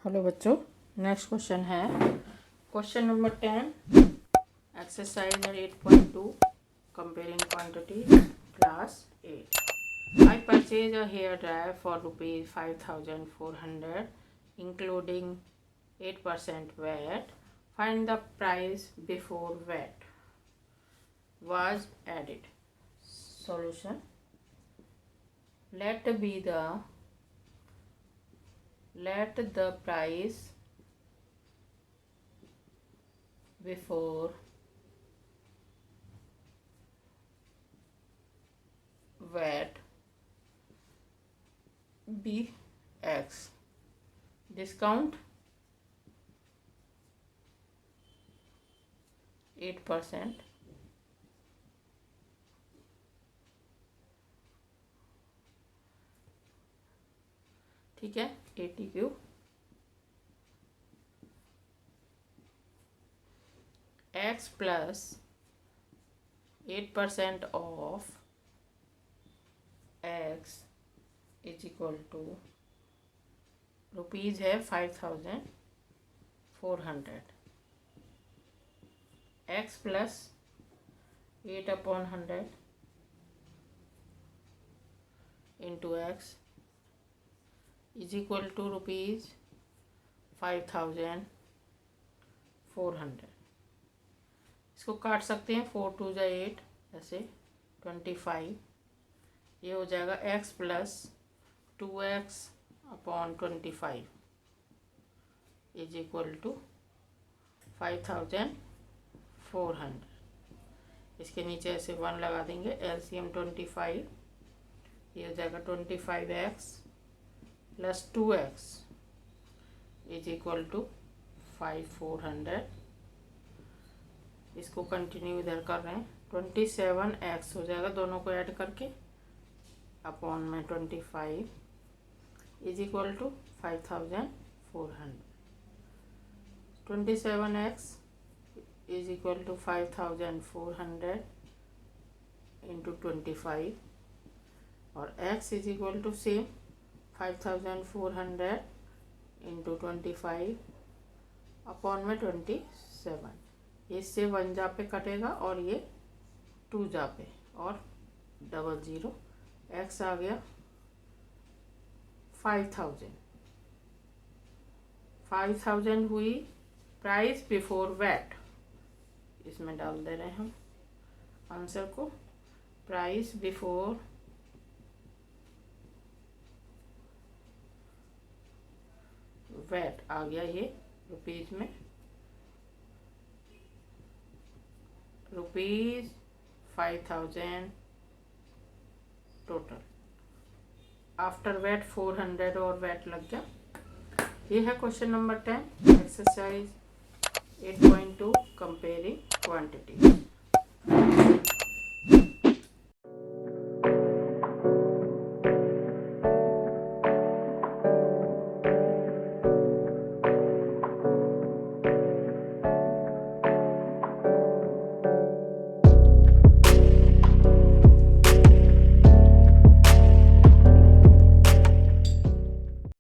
Hello बच्चों, next question है question number 10 exercise 8.2 comparing quantity class 8। I purchased a hair dryer for rupees 5,400 including 8% VAT. Find the price before VAT was added. Solution: let the price before VAT be X. Discount 8%. ठीक है, ATQ X plus 8% of X is equal to rupees है 5,400. X plus 8/100 into X is equal to rupees 5,400. इसको काट सकते हैं, 4 2 जा 8 ऐसे 25. ये हो जाएगा x plus 2x/25 is equal to 5,400. इसके नीचे ऐसे 1 लगा देंगे. LCM 25. ये हो जाएगा 25x plus 2x is equal to 5,400. इसको कंटिन्यू इधर कर रहे हैं. 27x हो जाएगा दोनों को ऐड करके अपॉन में 25 is equal to 5,400. 27x is equal to 5,400 into 25 और x is equal to same 5,400 into 25 upon में 27. इससे 1 जा पे कटेगा और ये 2 जा पे और 00. x आ गया 5,000 हुई प्राइस बिफोर वैट. इसमें डाल दे रहे हैं हम आंसर को. प्राइस बिफोर वैट आ गया ये रुपीज़ में रुपीज़ 5,000 टोटल. आफ्टर वैट 400 और वैट लग गया. ये है question number 10 exercise 8.2 comparing quantity.